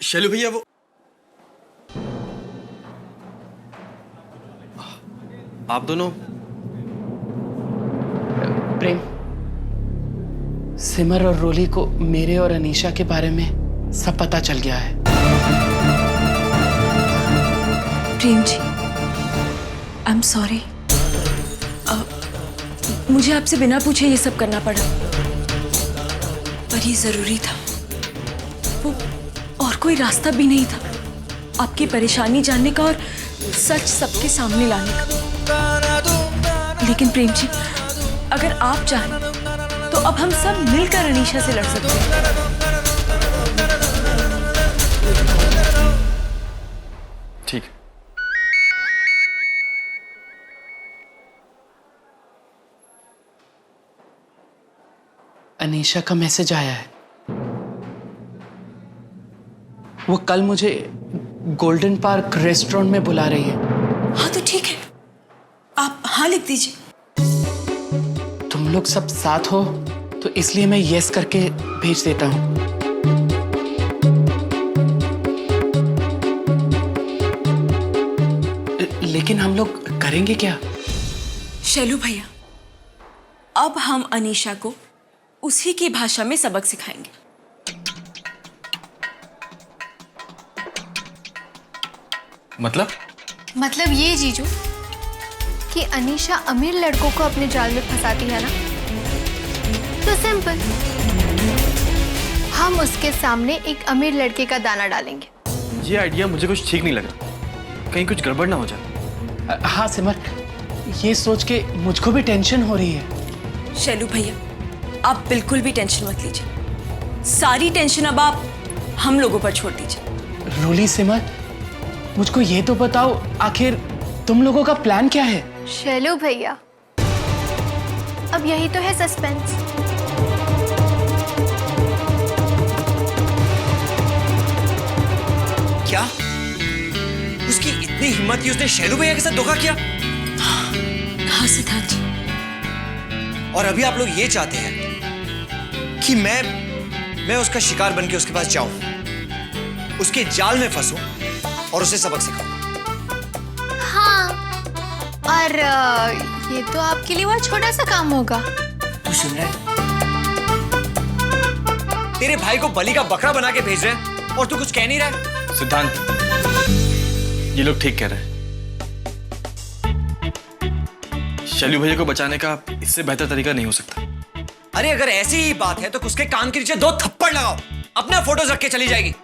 शैलू भैया वो आप दोनों प्रेम, सिमर और रोली को मेरे और अनीशा के बारे में सब पता चल गया है। Prem ji, I am sorry. मुझे आपसे बिना पूछे ये सब करना पड़ा, पर ये जरूरी था। वो और कोई रास्ता भी नहीं था आपकी परेशानी जानने का और सच सबके सामने लाने का। लेकिन प्रेम जी, अगर आप चाहें तो अब हम सब मिलकर अनीशा से लड़ सकते हैं। ठीक। अनीशा का मैसेज आया है। वो कल मुझे गोल्डन पार्क रेस्टोरेंट में बुला रही है। हाँ तो ठीक है, आप हाँ लिख दीजिए। तुम लोग सब साथ हो तो इसलिए मैं यस करके भेज देता हूं। लेकिन हम लोग करेंगे क्या? शैलू भैया, अब हम अनीशा को उसी की भाषा में सबक सिखाएंगे। मतलब ये जीजू कि अनीशा अमीर लड़कों को अपने जाल में फंसाती है ना, तो सिंपल, हम उसके सामने एक अमीर लड़के का दाना डालेंगे। ये आइडिया मुझे कुछ ठीक नहीं लगा, कहीं कुछ गड़बड़ ना हो जाए। हाँ सिमर, ये सोच के मुझको भी टेंशन हो रही है। शैलू भैया, आप बिल्कुल भी टेंशन मत लीजिए। सारी टेंशन अब आप हम लोगों पर छोड़ दीजिए। रोली, सिमर, मुझको ये तो बताओ, आखिर तुम लोगों का प्लान क्या है? शैलू भैया, अब यही तो है सस्पेंस। क्या उसकी इतनी हिम्मत थी, उसने शैलू भैया के साथ धोखा किया? हाँ सिद्धार्थ जी। और अभी आप लोग ये चाहते हैं कि मैं उसका शिकार बन के उसके पास जाऊं, उसके जाल में फंसूं और उसे सबक सिखाऊं। हाँ, और ये तो आपके लिए बहुत छोटा सा काम होगा। तू सुन रहा है? तेरे भाई को बलि का बकरा बना के भेज रहे हैं और तू कुछ कह नहीं रहा है? सिद्धांत, ये लोग ठीक कह रहे हैं। शैलू भैया को बचाने का इससे बेहतर तरीका नहीं हो सकता। अरे अगर ऐसी ही बात है तो उसके कान के नीचे 2 थप्पड़ लगाओ, अपना फोटोज रख के चली जाएगी।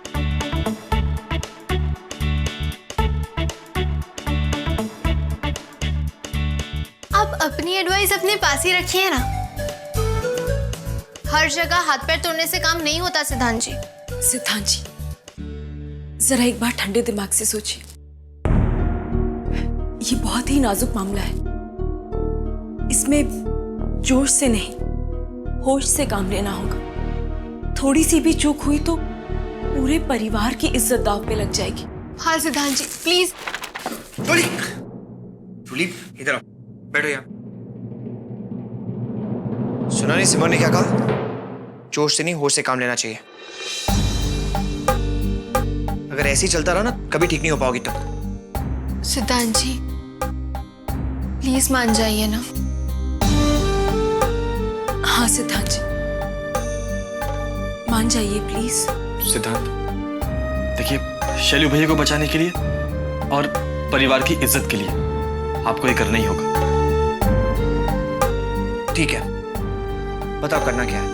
आप अपनी एडवाइस अपने पास ही रखिए ना। हर जगह हाथ पैर तोड़ने से काम नहीं होता सिद्धांत जी। सिद्धांत जी, जरा एक बार ठंडे दिमाग से सोचिए। ये बहुत ही नाजुक मामला है, इसमें जोश से नहीं, होश से काम लेना होगा। थोड़ी सी भी चूक हुई तो पूरे परिवार की इज्जत दांव पे लग जाएगी। हाँ सिद्धांत जी, प्लीज। रूली, इधर आओ, बैठो यहाँ। सुना नहीं सिमर ने क्या कहा? जोश से नहीं, होश से काम लेना चाहिए। अगर ऐसे ही चलता रहा ना, कभी ठीक नहीं हो पाओगी तुम। सिद्धांत जी, प्लीज मान जाइए ना। हाँ सिद्धांत जी, मान जाइए प्लीज। सिद्धांत, देखिए, शैलू भैया को बचाने के लिए और परिवार की इज्जत के लिए आपको ये करना ही होगा। ठीक है, बताओ करना क्या है?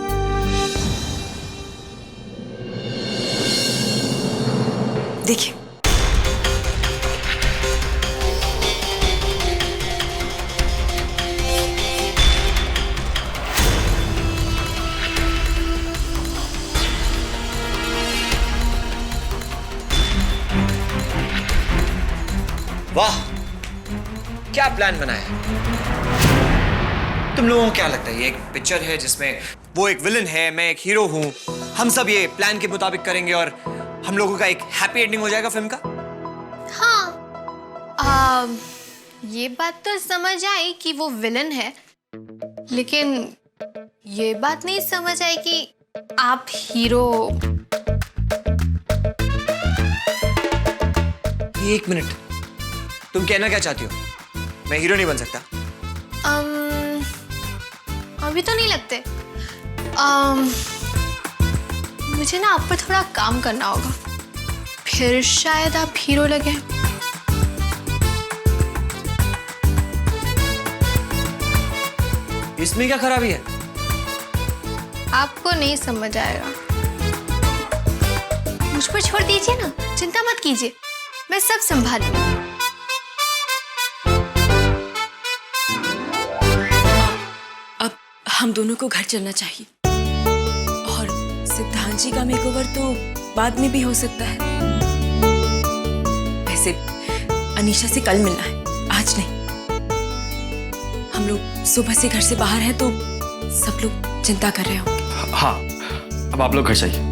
देखिए, वाह, क्या प्लान बनाया है। तुम लोगों को क्या लगता है ये एक पिक्चर है जिसमें वो एक विलन है, मैं एक हीरो हूं, हम सब ये प्लान के मुताबिक करेंगे और हम लोगों का एक हैप्पी एंडिंग हो जाएगा फिल्म का? हाँ, ये बात तो समझ आई कि वो विलन है, लेकिन ये बात नहीं समझ आई कि आप हीरो। एक मिनट, तुम कहना क्या चाहती हो? मैं हीरो नहीं बन सकता? अभी तो नहीं लगते। मुझे ना आप पर थोड़ा काम करना होगा, फिर शायद आप हीरो लगे। इसमें क्या खराबी है? आपको नहीं समझ आएगा। मुझ पर छोड़ दीजिए ना, चिंता मत कीजिए, मैं सब संभाल लूंगी। अब हम दोनों को घर चलना चाहिए, और सिद्धांत जी का मेकओवर तो बाद में भी हो सकता है। वैसे अनीशा से कल मिलना है, आज नहीं। हम लोग सुबह से घर से बाहर हैं तो सब लोग चिंता कर रहे होंगे। हाँ, अब आप लोग घर जाइए।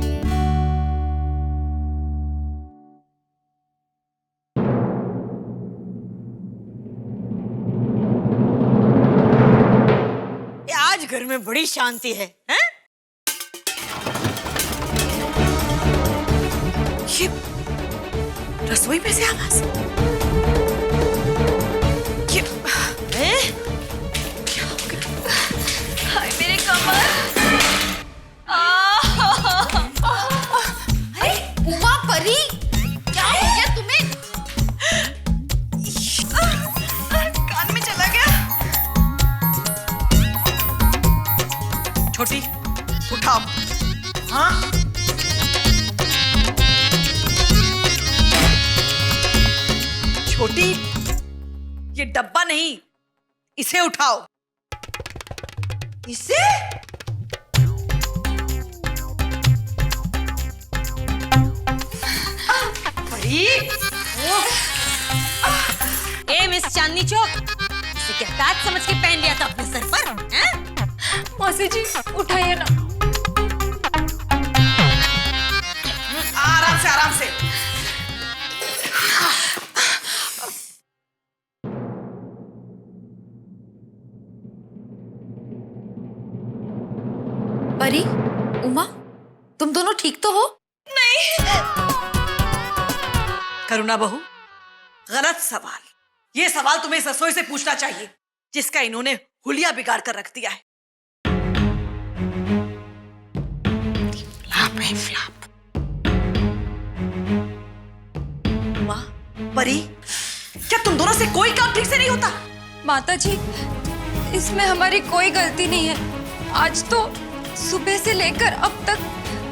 आज घर में बड़ी शांति है, हैं? ये रसोई में से आवाज, ये क्या हो गया? हाय मेरे कमर! अरे उमा परी, क्या हो गया तुम्हें? कान में चला गया। छोटी उठाओ। हाँ, छोटी, ये डब्बा नहीं, इसे उठाओ। इसे? परी, ए मिस चांदनी चौक, इसे क्या ताज समझ के पहन लिया था अपने सर पर? हैं? मौसी जी उठाइए ना। आराम से, आराम से। परी, उमा, तुम दोनों ठीक तो हो? करुणा बहू, गलत सवाल। ये सवाल तुम्हें इस रसोई से पूछना चाहिए जिसका इन्होंने हुलिया बिगाड़ कर रख दिया है। फ्लॉप है, फ्लॉप। माँ, परी, क्या तुम दोनों से कोई काम ठीक से नहीं होता? माता जी, इसमें हमारी कोई गलती नहीं है। आज तो सुबह से लेकर अब तक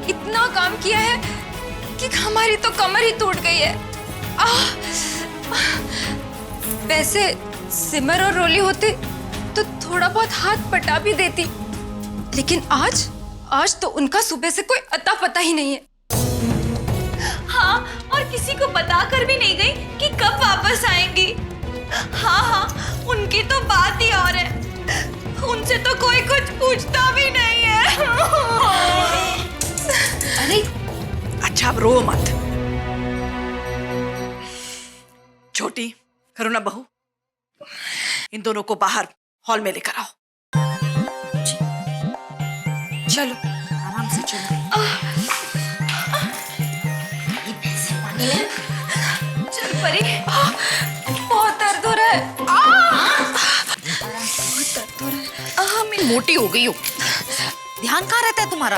इतना काम किया है कि हमारी तो कमर ही टूट गई है। वैसे सिमर और रोली होते तो थोड़ा बहुत हाथ पटा भी देती, लेकिन आज तो उनका सुबह से कोई अता पता ही नहीं है। हाँ, और किसी को बताकर भी नहीं गई कि कब वापस आएंगी। हाँ, उनकी तो बात ही और है। उनसे तो कोई कुछ पूछता भी नहीं है। अरे अच्छा, अब रो मत। छोटी, करुणा बहू, इन दोनों को बाहर हॉल में लेकर आओ। चलो, आराम से चलो। चल परी, बहुत दर्द हो रहा है। मैं मोटी हो गई हूँ। ध्यान कहाँ रहता है तुम्हारा?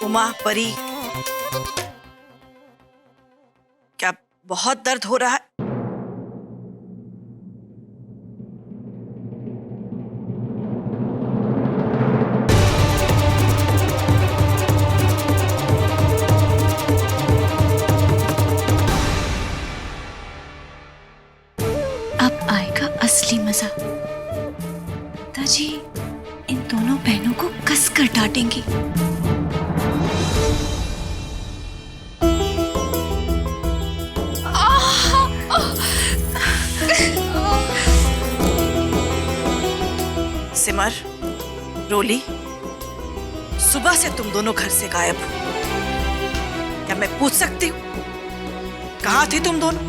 उमा, परी, क्या बहुत दर्द हो रहा है? अब आएगा असली मजा। दादी इन दोनों बहनों को कसकर डांटेंगी। सिमर, रोली, सुबह से तुम दोनों घर से गायब हो। क्या मैं पूछ सकती हूँ कहाँ थी तुम दोनों?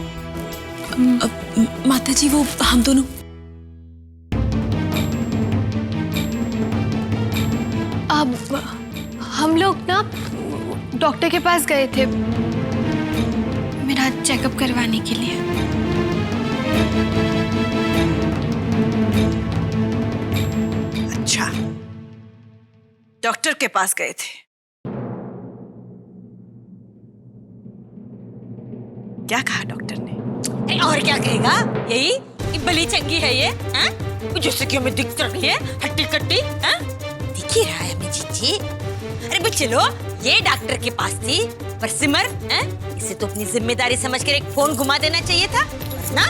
माता जी, वो हम दोनों अब हम लोग ना डॉक्टर के पास गए थे। मेरा चेकअप करवाने के लिए। अच्छा, डॉक्टर के पास गए थे? क्या कहा डॉक्टर ने? और क्या कहेगा? यही कि भली चंगी है ये, हैं? जैसे कि हमें दिख रही है हट्टी कट्टी, हैं? दिख ही रहा है हमें जीजी। अरे भाई चलो, ये डॉक्टर के पास थी, पर सिमर, हैं? इसे तो अपनी जिम्मेदारी समझकर एक फोन घुमा देना चाहिए था, बस ना?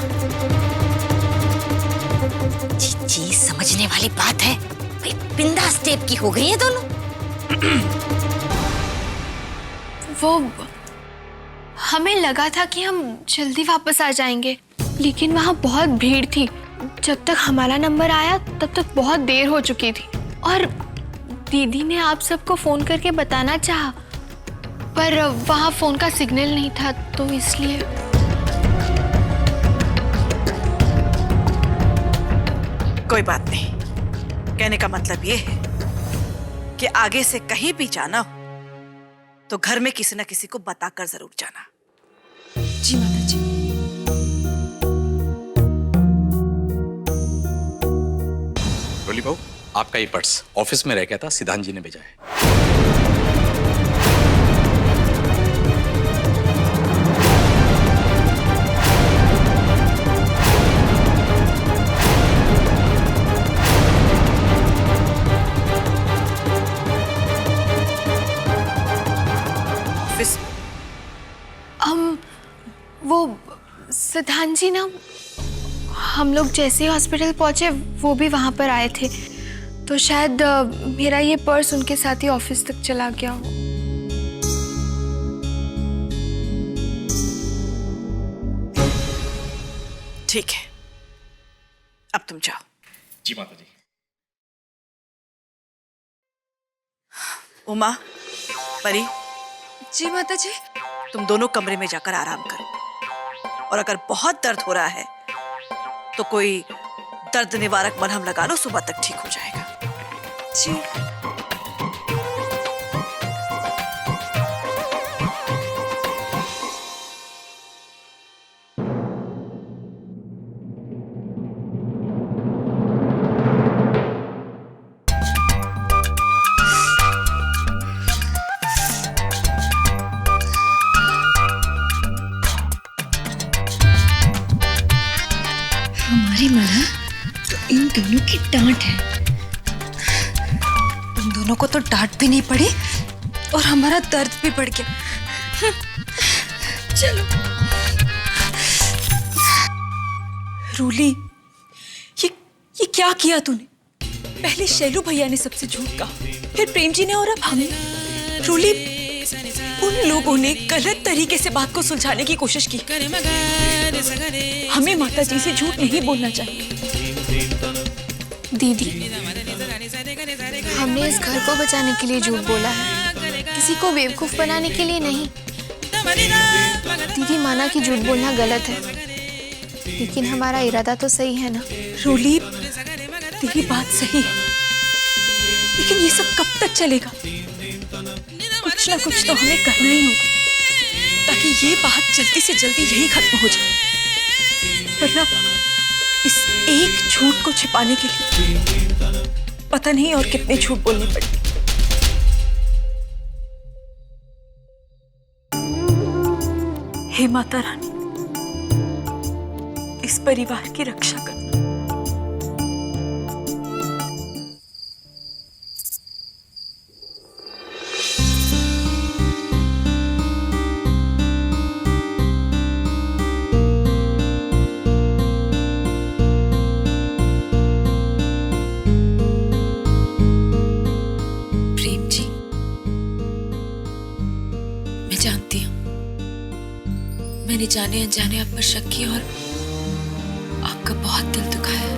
जीजी समझने वाली बात है, भाई बिंदास टाइप की हो गई है दोनों। वो हमें लगा था कि हम जल्दी वापस आ जाएंगे, लेकिन वहाँ बहुत भीड़ थी। जब तक हमारा नंबर आया तब तक बहुत देर हो चुकी थी, और दीदी ने आप सबको फोन करके बताना चाहा, पर वहाँ फोन का सिग्नल नहीं था, तो इसलिए। कोई बात नहीं। कहने का मतलब ये है कि आगे से कहीं भी जाना हो तो घर में किसी न किसी को बताकर जरूर जाना। जी माता जी। रोली बहू, आपका ये पर्स ऑफिस में रह गया था, सिद्धांत जी ने भेजा है। ऑफिस वो सिद्धांत जी ना, हम लोग जैसे ही हॉस्पिटल पहुंचे वो भी वहां पर आए थे, तो शायद मेरा ये पर्स उनके साथ ही ऑफिस तक चला गया हो। ठीक है, अब तुम जाओ। जी माता जी। उमा, परी, जी माता जी। तुम दोनों कमरे में जाकर आराम करो, और अगर बहुत दर्द हो रहा है तो कोई दर्द निवारक मलहम लगा लो, सुबह तक ठीक हो जाएगा। जी। हमारी मना तो इन दोनों की डांट है। इन दोनों को तो डांट भी नहीं पड़ी और हमारा दर्द भी बढ़ गया। चलो। रूली, ये क्या किया तूने? पहले शैलू भैया ने सबसे झूठ कहा, फिर प्रेम जी ने, और अब हमने। रूली, उन लोगों ने गलत तरीके से बात को सुलझाने की कोशिश की। हमें माता जी से झूठ नहीं बोलना चाहिए। दीदी, हमने इस घर को बचाने के लिए झूठ बोला है, किसी को बेवकूफ बनाने के लिए नहीं। दीदी माना कि झूठ बोलना गलत है, लेकिन हमारा इरादा तो सही है ना। रूली, तेरी बात सही है, लेकिन ये सब कब तक चलेगा? कुछ ना कुछ तो हमें करना ही होगा, ताकि ये बात जल्दी से जल्दी यही खत्म हो जाए। वरना इस एक झूठ को छिपाने के लिए पता नहीं और कितने झूठ बोलने पड़े। हे माता रानी, इस परिवार की रक्षा करना। प्रेम जी, मैं जानती हूँ मैंने जाने अनजाने आप पर शक किया और आपका बहुत दिल दुखाया।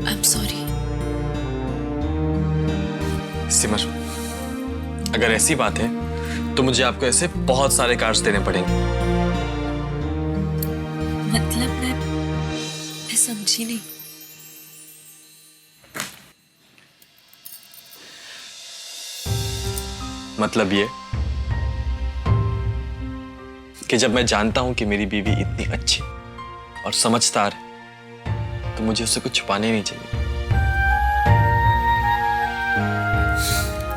I am sorry. सिमर, अगर ऐसी बात है तो मुझे आपको ऐसे बहुत सारे कार्ड्स देने पड़ेंगे। मतलब मैं समझी नहीं। मतलब ये कि जब मैं जानता हूं कि मेरी बीवी इतनी अच्छी और समझदार है तो मुझे उससे कुछ छुपाने नहीं चाहिए।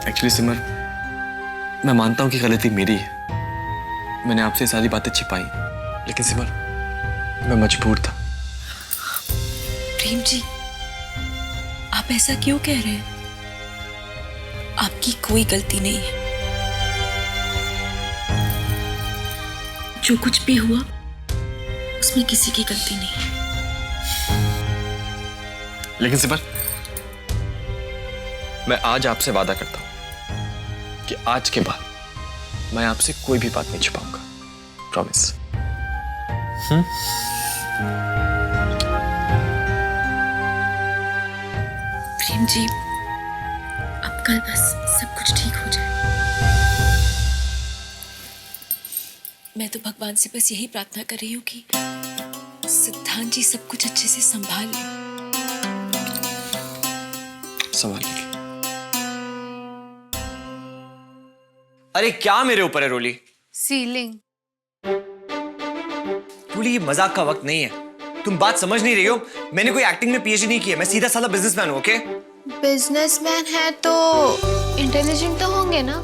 एक्चुअली सिमर, मैं मानता हूं कि गलती मेरी है, मैंने आपसे सारी बातें छिपाई, लेकिन सिमर मैं मजबूर था। प्रेम जी, आप ऐसा क्यों कह रहे हैं? आपकी कोई गलती नहीं है। जो कुछ भी हुआ उसमें किसी की गलती नहीं है। लेकिन सिमर, मैं आज आपसे वादा करता हूं कि आज के बाद मैं आपसे कोई भी बात नहीं छुपाऊंगा। प्रॉमिस। प्रेम जी, अब कल बस सब कुछ ठीक हो जाए। मैं तो भगवान से बस यही प्रार्थना कर रही हूँ कि सिद्धांत जी सब कुछ अच्छे से संभाल लें। संभाल लीजिए। अरे क्या मेरे ऊपर है रोली? सीलिंग। रोली, ये मजाक का वक्त नहीं है। तुम बात समझ नहीं रही हो। मैंने कोई एक्टिंग में पीएचडी नहीं की है, मैं सीधा साधा बिजनेसमैन हूं। ओके? बिजनेसमैन है तो इंटेलिजेंट तो होंगे ना?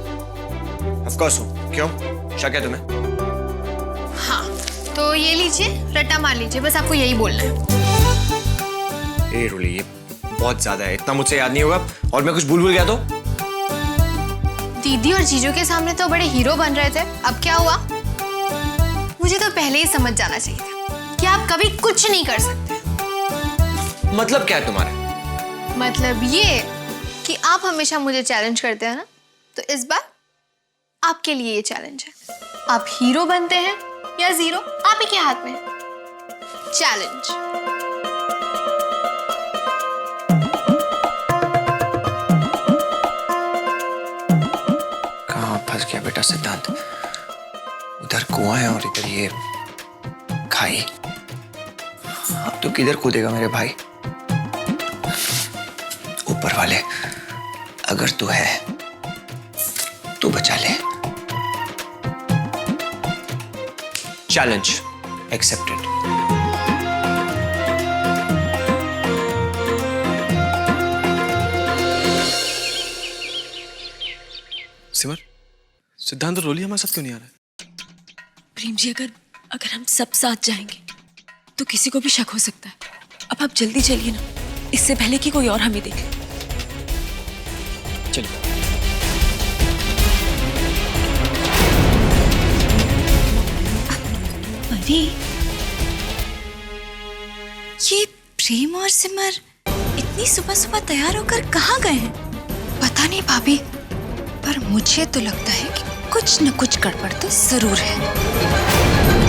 ऑफ कोर्स हूं। क्यों, शक है तुम्हें? हाँ, तो ये लीजिए, रट्टा मार लीजिए, बस आपको यही बोलना है। ए रोली, ये बहुत ज्यादा है, इतना मुझसे याद नहीं होगा। और मैं कुछ भूल गया तो? दीदी और जीजू के सामने तो बड़े हीरो बन रहे थे, अब क्या हुआ? मुझे तो पहले ही समझ जाना चाहिए था कि आप कभी कुछ नहीं कर सकते। मतलब क्या है तुम्हारा? मतलब ये कि आप हमेशा मुझे चैलेंज करते हैं ना, तो इस बार आपके लिए ये चैलेंज है। आप हीरो बनते हैं या जीरो, आप ही के हाथ में है। चैलेंज। कहाँ फंस गया बेटा सिद्धांत? उधर कुआं है और इधर ये खाई। अब तो किधर कूदेगा मेरे भाई? ऊपर वाले, अगर तू है तो बचा ले। Challenge accepted. सिमर, सिद्धांत और रोली हमारे साथ क्यों नहीं आ रहा है? प्रेम जी, अगर हम सब साथ जाएंगे तो किसी को भी शक हो सकता है। अब आप जल्दी चलिए ना, इससे पहले कि कोई और हमें देख ले। चलिए। अरे, ये प्रेम और सिमर इतनी सुबह सुबह तैयार होकर कहाँ गए हैं? पता नहीं भाभी, पर मुझे तो लगता है कि कुछ न कुछ गड़बड़ तो जरूर है।